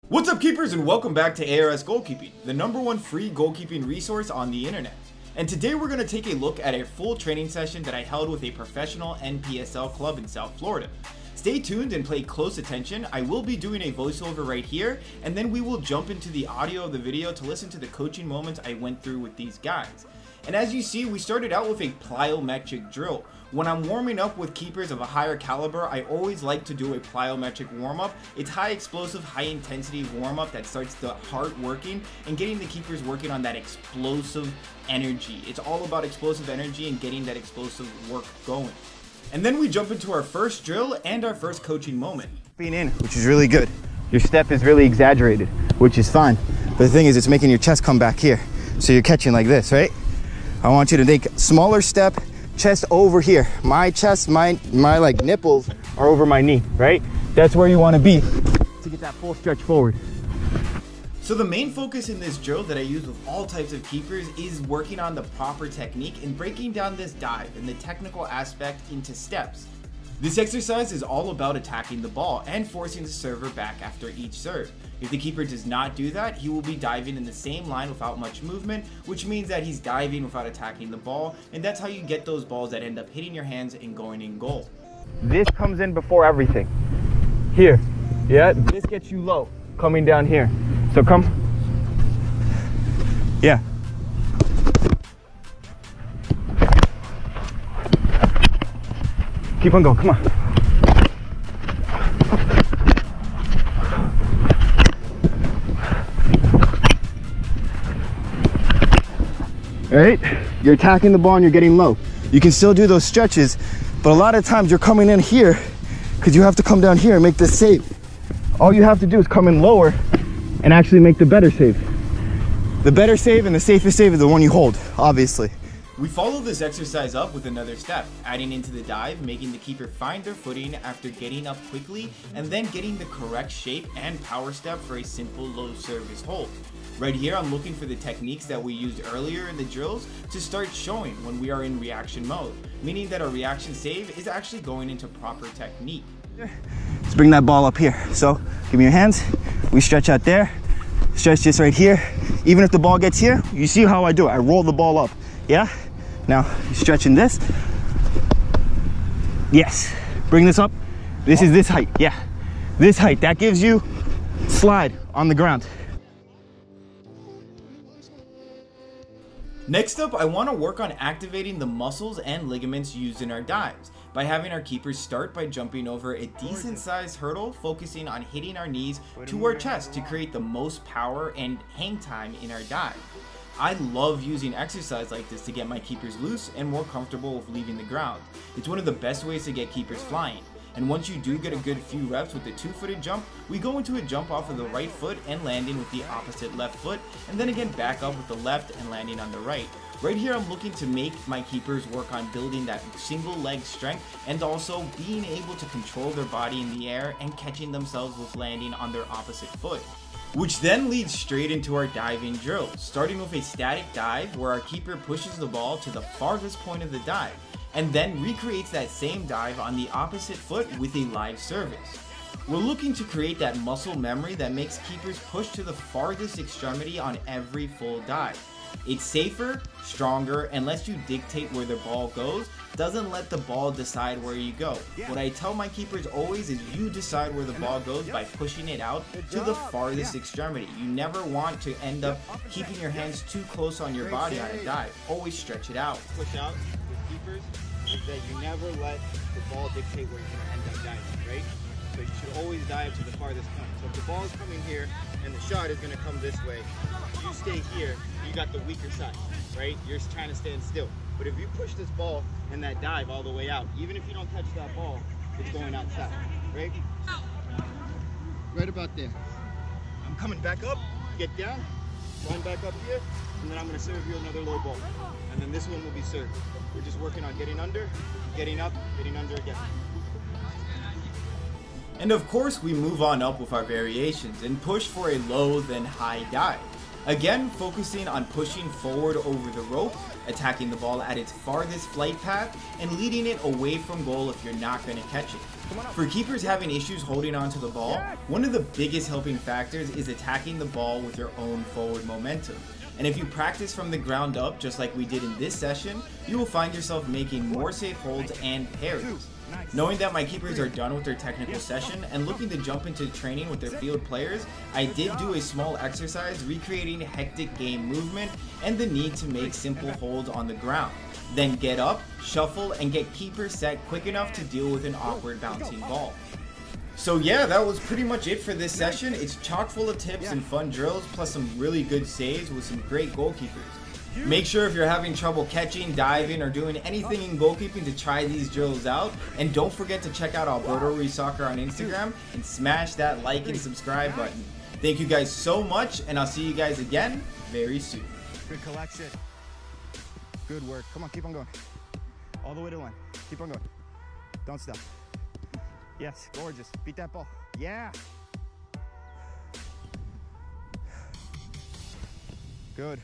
What's up, keepers, and welcome back to ARS Goalkeeping, the #1 free goalkeeping resource on the internet. And today we're going to take a look at a full training session that I held with a professional NPSL club in South Florida. Stay tuned and pay close attention. I will be doing a voiceover right here, and then we will jump into the audio of the video to listen to the coaching moments I went through with these guys. And as you see, we started out with a plyometric drill. When I'm warming up with keepers of a higher caliber, I always like to do a plyometric warm-up. It's high explosive, high intensity warm-up that starts the heart working and getting the keepers working on that explosive energy. It's all about explosive energy and getting that explosive work going. And then we jump into our first drill and our first coaching moment. Being in, which is really good. Your step is really exaggerated, which is fine. But the thing is, it's making your chest come back here. So you're catching like this, right? I want you to make a smaller step, chest over here. My chest, my like nipples are over my knee, right? That's where you want to be to get that full stretch forward. So the main focus in this drill that I use with all types of keepers is working on the proper technique and breaking down this dive and the technical aspect into steps. This exercise is all about attacking the ball and forcing the server back after each serve. If the keeper does not do that, he will be diving in the same line without much movement, which means that he's diving without attacking the ball, and that's how you get those balls that end up hitting your hands and going in goal. This comes in before everything. Here, yeah, this gets you low, coming down here. So come, yeah. Keep on going, come on. All right, you're attacking the ball and you're getting low. You can still do those stretches, but a lot of times you're coming in here because you have to come down here and make this save. All you have to do is come in lower and actually make the better save. The better save and the safest save is the one you hold, obviously. We follow this exercise up with another step, adding into the dive, making the keeper find their footing after getting up quickly, and then getting the correct shape and power step for a simple low service hold. Right here, I'm looking for the techniques that we used earlier in the drills to start showing when we are in reaction mode, meaning that our reaction save is actually going into proper technique. Let's bring that ball up here. So give me your hands. We stretch out there, stretch this right here. Even if the ball gets here, you see how I do it. I roll the ball up, yeah? Now, you're stretching this. Yes, bring this up. This is this height, yeah. This height, that gives you slide on the ground. Next up, I want to work on activating the muscles and ligaments used in our dives by having our keepers start by jumping over a decent sized hurdle, focusing on hitting our knees to our chest to create the most power and hang time in our dive. I love using exercise like this to get my keepers loose and more comfortable with leaving the ground. It's one of the best ways to get keepers flying. And once you do get a good few reps with the two-footed jump, we go into a jump off of the right foot and landing with the opposite left foot, and then again back up with the left and landing on the right. Right here, I'm looking to make my keepers work on building that single leg strength and also being able to control their body in the air and catching themselves with landing on their opposite foot. Which then leads straight into our diving drill, starting with a static dive where our keeper pushes the ball to the farthest point of the dive, and then recreates that same dive on the opposite foot with a live service. We're looking to create that muscle memory that makes keepers push to the farthest extremity on every full dive. It's safer, stronger, and lets you dictate where the ball goes, doesn't let the ball decide where you go. What I tell my keepers always is you decide where the ball goes by pushing it out to the farthest extremity. You never want to end up keeping your hands too close on your body on a dive. Always stretch it out. Push out with keepers is that you never let the ball dictate where you're going to end up diving, right? So you should always dive to the farthest point. So if the ball is coming here and the shot is going to come this way, you stay here, you got the weaker side, right? You're trying to stand still. But if you push this ball and that dive all the way out, even if you don't touch that ball, it's going outside, right? Right about there. I'm coming back up, get down, line back up here, and then I'm going to serve you another low ball. And then this one will be served. We're just working on getting under, getting up, getting under again. And of course, we move on up with our variations and push for a low then high dive. Again, focusing on pushing forward over the rope, attacking the ball at its farthest flight path, and leading it away from goal if you're not going to catch it. For keepers having issues holding onto the ball, one of the biggest helping factors is attacking the ball with your own forward momentum. And if you practice from the ground up, just like we did in this session, you will find yourself making more safe holds and parries. Knowing that my keepers are done with their technical session and looking to jump into training with their field players, I did do a small exercise recreating hectic game movement and the need to make simple holds on the ground. Then get up, shuffle, and get keeper set quick enough to deal with an awkward bouncing ball. So yeah, that was pretty much it for this session. It's chock full of tips and fun drills, plus some really good saves with some great goalkeepers. Make sure if you're having trouble catching, diving, or doing anything in goalkeeping to try these drills out. And don't forget to check out Alberto Ruiz Soccer on Instagram and smash that like and subscribe button. Thank you guys so much, and I'll see you guys again very soon. Good collection. Good work. Come on, keep on going. All the way to the line. Keep on going. Don't stop. Yes, gorgeous. Beat that ball. Yeah. Good.